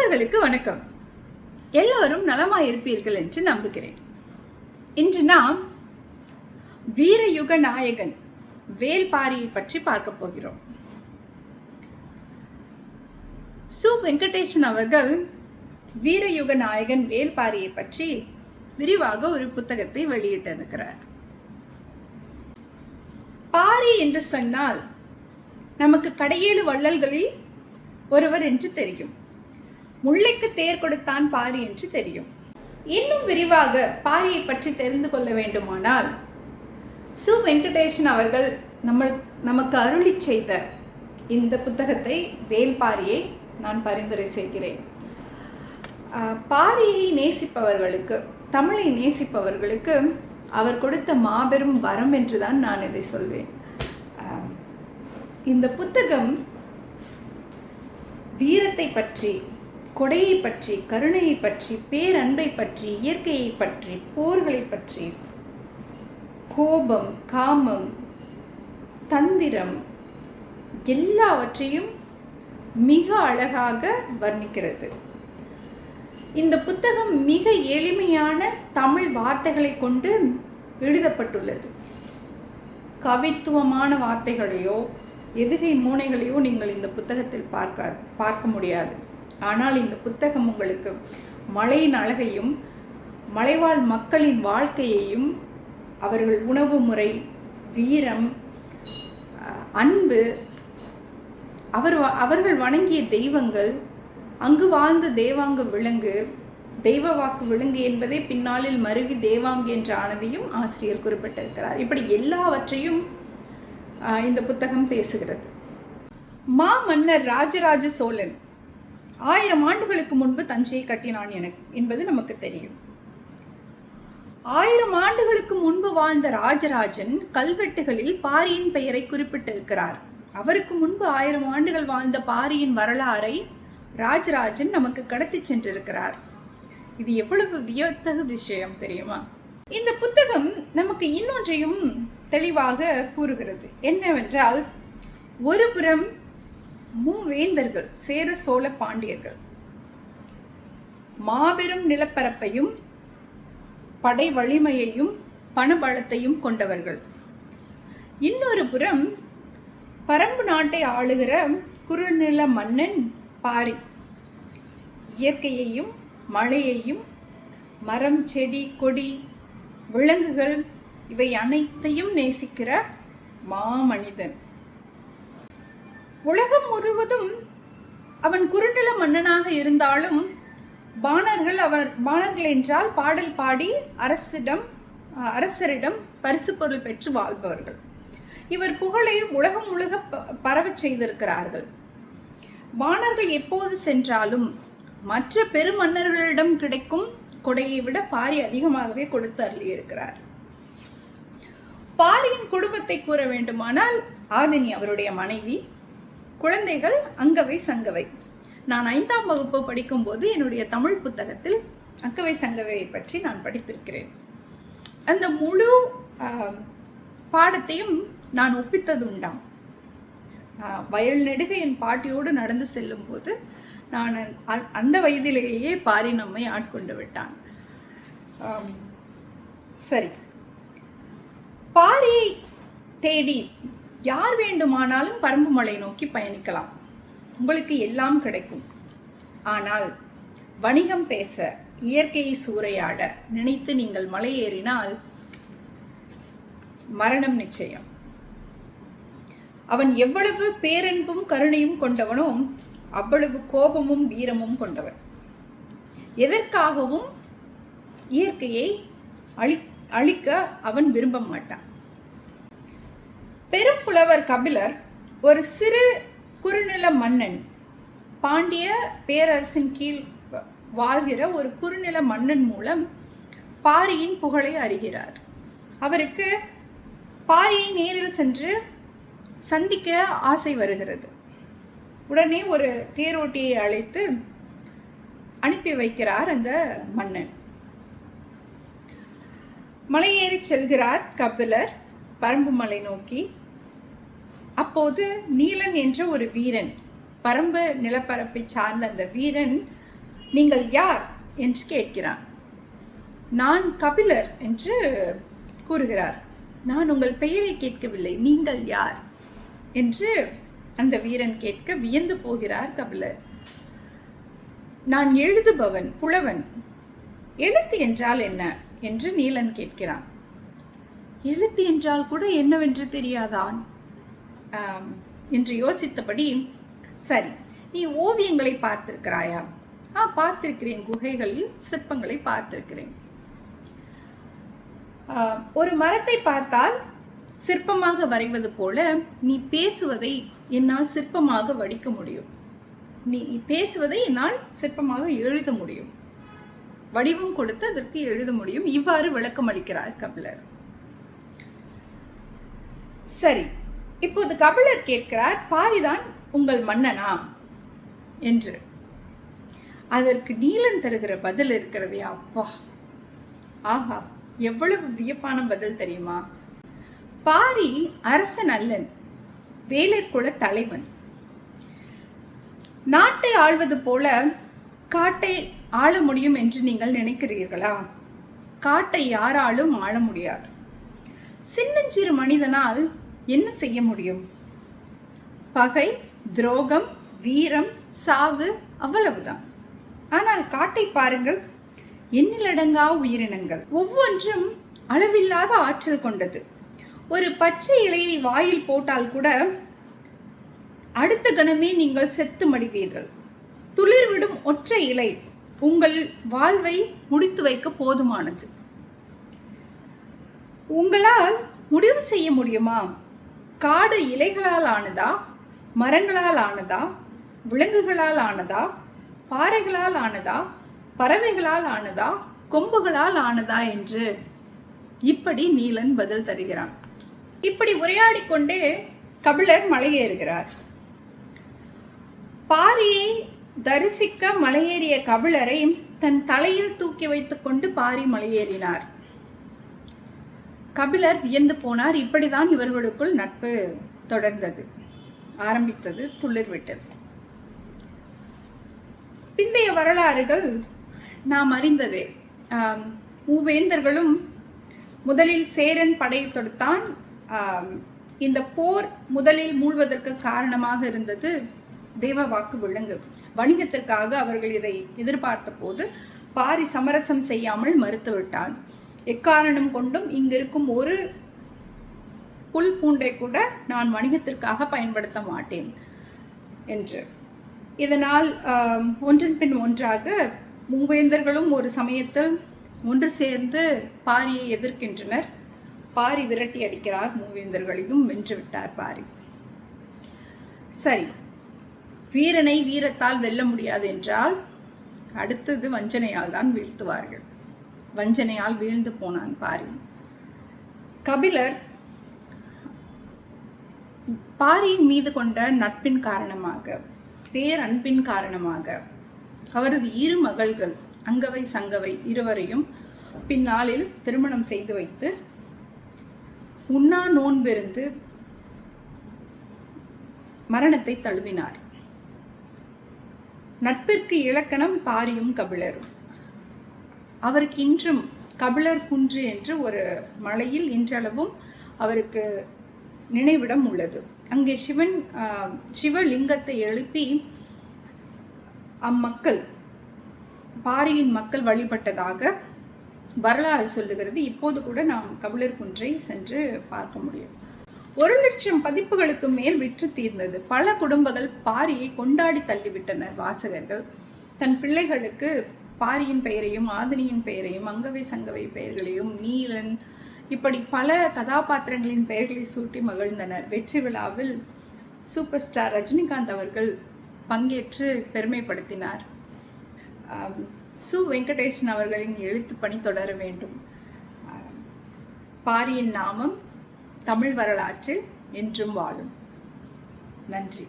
நண்பர்களுக்கு வணக்கம். எல்லோரும் நலமாயிருப்பீர்கள் என்று நம்புகிறேன். இன்று நாம் வீரயுக நாயகன் வேல்பாரியை பற்றி பார்க்க போகிறோம். சு. வெங்கடேசன் அவர்கள் வீரயுக நாயகன் வேல்பாரியை பற்றி விரிவாக ஒரு புத்தகத்தை வெளியிட்டிருக்கிறார். பாரி என்று சொன்னால் நமக்கு கடையேழு வள்ளல்களில் ஒருவர் என்று தெரியும். முல்லைக்கு தேர் கொடுத்தான் பாரி என்று தெரியும். இன்னும் விரிவாக பாரியை பற்றி தெரிந்து கொள்ள வேண்டுமானால் சு. வெங்கடேசன் அவர்கள் நமக்கு அருளி செய்த இந்த புத்தகத்தை வேல்பாரியை நான் பரிந்துரை செய்கிறேன். பாரியை நேசிப்பவர்களுக்கு, தமிழை நேசிப்பவர்களுக்கு அவர் கொடுத்த மாபெரும் வரம் என்றுதான் நான் இதை சொல்வேன். இந்த புத்தகம் வீரத்தை பற்றி, கொடையை பற்றி, கருணையை பற்றி, பேரன்பை பற்றி, இயற்கையை பற்றி, போர்களை பற்றி, கோபம், காமம், தந்திரம் எல்லாவற்றையும் மிக அழகாக வர்ணிக்கிறது. இந்த புத்தகம் மிக எளிமையான தமிழ் வார்த்தைகளை கொண்டு எழுதப்பட்டுள்ளது. கவித்துவமான வார்த்தைகளையோ எதுகை மூனைகளையோ நீங்கள் இந்த புத்தகத்தில் பார்க்க முடியாது. ஆனால் இந்த புத்தகம் உங்களுக்கு மலையின் அழகையும், மலைவாழ் மக்களின் வாழ்க்கையையும், அவர்கள் உணவு முறை, வீரம், அன்பு, அவர்கள் வணங்கிய தெய்வங்கள், அங்கு வாழ்ந்த தேவாங்க விலங்கு, தெய்வ வாக்கு விலங்கு என்பதே பின்னாளில் மருகி தேவாங்கு என்று ஆனதையும் ஆசிரியர் குறிப்பிட்டிருக்கிறார். இப்படி எல்லாவற்றையும் இந்த புத்தகம் பேசுகிறது. மன்னர் ராஜராஜ சோழன் 1000 ஆண்டுகளுக்கு முன்பு தஞ்சையை கட்டினான் என்பது நமக்கு தெரியும். 1000 ஆண்டுகளுக்கு முன்பு வாழ்ந்த ராஜராஜன் கல்வெட்டுகளில் பாரியின் பெயரை குறிப்பிட்டிருக்கிறார். அவருக்கு முன்பு 1000 ஆண்டுகள் வாழ்ந்த பாரியின் வரலாறை ராஜராஜன் நமக்கு கடத்தி சென்றிருக்கிறார். இது எவ்வளவு வியத்தகு விஷயம் தெரியுமா? இந்த புத்தகம் நமக்கு இன்னொன்றையும் தெளிவாக கூறுகிறது. என்னவென்றால், ஒரு புறம் மூவேந்தர்கள், சேர சோழ பாண்டியர்கள், மாபெரும் நிலப்பரப்பையும் படை வலிமையையும் பணபலத்தையும் கொண்டவர்கள். இன்னொரு புறம் பரம்பு நாட்டை ஆளுகிற குறுநில மன்னன் பாரி, இயற்கையையும் மழையையும், மரம், செடி, கொடி, விலங்குகள் இவை அனைத்தையும் நேசிக்கிற மாமனிதன். உலகம் முழுவதும் அவன் குறுநில மன்னனாக இருந்தாலும் பாணர்கள் என்றால் பாடல் பாடி அரசரிடம் பரிசு பொருள் பெற்று வாழ்பவர்கள். இவர் புகழை உலகம் முழுக்க பரவச் செய்திருக்கிறார்கள். பாணர்கள் எப்போது சென்றாலும் மற்ற பெருமன்னர்களிடம் கிடைக்கும் கொடையை விட பாரி அதிகமாகவே கொடுத்து அருளியிருக்கிறார். பாரியின் குடும்பத்தை கூற வேண்டுமானால், ஆதினி அவருடைய மனைவி, குழந்தைகள் அங்கவை சங்கவை. நான் 5ஆம் வகுப்பு படிக்கும்போது என்னுடைய தமிழ் புத்தகத்தில் அங்கவை சங்கவையை பற்றி நான் படித்திருக்கிறேன். அந்த முழு பாடத்தையும் நான் ஒப்பித்தது உண்டாம். வயல் நெடுக என் பாட்டியோடு நடந்து செல்லும் போது நான் அந்த வயதிலேயே பாரி நம்மை ஆட்கொண்டு விட்டான். சரி, பாரியை தேடி யார் வேண்டுமானாலும் பரம்பு மலை நோக்கி பயணிக்கலாம். உங்களுக்கு எல்லாம் கிடைக்கும். ஆனால் வணிகம் பேச, இயற்கையை சூறையாட நினைத்து நீங்கள் மலை ஏறினால் மரணம் நிச்சயம். அவன் எவ்வளவு பேரன்பும் கருணையும் கொண்டவனோ அவ்வளவு கோபமும் வீரமும் கொண்டவன். எதற்காகவும் இயற்கையை அழிக்க அவன் விரும்ப மாட்டான். பெரும் புலவர் கபிலர் ஒரு சிறு குறுநில மன்னன், பாண்டிய பேரரசின் கீழ் வாழ்கிற ஒரு குறுநில மன்னன் மூலம் பாரியின் புகழை அறிகிறார். அவருக்கு பாரியை நேரில் சென்று சந்திக்க ஆசை வருகிறது. உடனே ஒரு தேரோட்டியை அழைத்து அனுப்பி வைக்கிறார் அந்த மன்னன். மலையேறி செல்கிறார் கபிலர் பரம்பு மலை நோக்கி. அப்போது நீலன் என்ற ஒரு வீரன், பரம்பு நிலப்பரப்பை சார்ந்த அந்த வீரன் நீங்கள் யார் என்று கேட்கிறான். நான் கபிலர் என்று கூறுகிறார். நான் உங்கள் பெயரை கேட்கவில்லை, நீங்கள் யார் என்று அந்த வீரன் கேட்க வியந்து போகிறார் கபிலர். நான் எழுதுபவன், புலவன். எழுத்து என்றால் என்ன என்று நீலன் கேட்கிறான். எழுத்து என்றால் கூட என்னவென்று தெரியாதான் என்று யோசித்தபடி, சரி, நீ ஓவியங்களை பார்த்திருக்கிறாயா? பார்த்திருக்கிறேன், குகைகளில் சிற்பங்களை பார்த்திருக்கிறேன். ஒரு மரத்தை பார்த்தால் சிற்பமாக வரைவது போல நீ பேசுவதை என்னால் சிற்பமாக வடிக்க முடியும். நீ பேசுவதை என்னால் சிற்பமாக எழுத முடியும், வடிவம் கொடுத்து அதற்கு எழுத முடியும். இவ்வாறு விளக்கம் அளிக்கிறார் கபிலர். சரி, இப்போது கபிலர் கேட்கிறார், பாரிதான் உங்கள் மன்னனா என்று. அதற்கு நீலன் தருகிற பதில் இருக்கிறதே, அப்பா, ஆஹா, எவ்வளவு வியப்பான பதில் தெரியுமா? பாரி அரசன் அல்லன், வேலர் குல தலைவன். நாட்டை ஆள்வது போல காட்டை ஆள முடியும் என்று நீங்கள் நினைக்கிறீர்களா? காட்டை யாராலும் ஆள முடியாது. சின்னஞ்சிறு மனிதனால் என்ன செய்ய முடியும்? பகை, துரோகம், வீரம், சாவு, அவ்வளவுதான். ஆனால் காட்டை பாருங்கள், எண்ணிலடங்கா உயிரினங்கள், ஒவ்வொன்றும் அளவில்லாத ஆற்றல் கொண்டது. ஒரு பச்சை இலையை வாயில் போட்டால் கூட அடுத்த கணமே நீங்கள் செத்து மடிவீர்கள். துளிர்விடும் ஒற்றை இலை உங்கள் வாழ்வை முடித்து வைக்க போதுமானது. உங்களால் முடிவு செய்ய முடியுமா? காடு இலைகளால் ஆனதா, மரங்களால் ஆனதா, விலங்குகளால் ஆனதா, பாறைகளால் ஆனதா, பறவைகளால் ஆனதா, கொம்புகளால் ஆனதா என்று இப்படி நீலன் பதில் தருகிறான். இப்படி உரையாடி கொண்டே கபிலர் மலையேறுகிறார். பாரியை தரிசிக்க மலையேறிய கபிலரை தன் தலையில் தூக்கி வைத்துக் கொண்டு பாரி மலையேறினார். கபிலர் வியந்து போனார். இப்படிதான் இவர்களுக்குள் நட்பு தொடர்ந்தது, ஆரம்பித்தது, துளிர்விட்டது. பிந்தைய வரலாறுகள் நாம் அறிந்ததே. மூவேந்தர்களும் முதலில் சேரன் படை தொடுத்தான். இந்த போர் முதலில் மூழ்வதற்கு காரணமாக இருந்தது தேவ வாக்கு விலங்கு. வணிகத்திற்காக அவர்கள் இதை எதிர்பார்த்த போது பாரி சமரசம் செய்யாமல் மறுத்துவிட்டான். எக்காரணம் கொண்டும் இங்கிருக்கும் ஒரு புல் பூண்டை கூட நான் வணிகத்திற்காக பயன்படுத்த மாட்டேன் என்று. இதனால் ஒன்றன் பின் ஒன்றாக மூவேந்தர்களும் ஒரு சமயத்தில் ஒன்று சேர்ந்து பாரியை எதிர்க்கின்றனர். பாரி விரட்டி அடிக்கிறார், மூவேந்தர்களையும் வென்றுவிட்டார் பாரி. சரி, வீரனை வீரத்தால் வெல்ல முடியாது என்றால் அடுத்தது வஞ்சனையால் தான் வீழ்த்துவார்கள். வஞ்சனையால் வீழ்ந்து போனான் பாரி. கபிலர் பாரியின் மீது கொண்ட நட்பின் காரணமாக, பேரன்பின் காரணமாக அவரது இரு மகள்கள் அங்கவை சங்கவை இருவரையும் பின்னாளில் திருமணம் செய்து வைத்து உண்ணா நோன்பிருந்து மரணத்தை தழுவினார். நட்பிற்கு இலக்கணம் பாரியும் கபிலரும். அவருக்கு இன்றும் கபிலர் குன்று என்று ஒரு மலையில் இன்றளவும் அவருக்கு நினைவிடம் உள்ளது. அங்கே சிவலிங்கத்தை எழுப்பி அம்மக்கள், பாரியின் மக்கள் வழிபட்டதாக வரலாறு சொல்லுகிறது. இப்போது கூட நாம் கபிலர் குன்றை சென்று பார்க்க முடியும். 1,00,000 பதிப்புகளுக்கு மேல் விற்று தீர்ந்தது. பல குடும்பங்கள் பாரியை கொண்டாடி தள்ளிவிட்டனர். வாசகர்கள் தன் பிள்ளைகளுக்கு பாரியின் பெயரையும் ஆதினியின் பெயரையும் அங்கவை சங்கவை பெயர்களையும் நீலன் இப்படி பல கதாபாத்திரங்களின் பெயர்களை சூட்டி மகிழ்ந்தனர். வெற்றி விழாவில் சூப்பர் ஸ்டார் ரஜினிகாந்த் அவர்கள் பங்கேற்று பெருமைப்படுத்தினார். சு வெங்கடேசன் அவர்களின் எழுத்து பணி தொடர வேண்டும். பாரியின் நாமம் தமிழ் வரலாற்றில் என்றும் வாழும். நன்றி.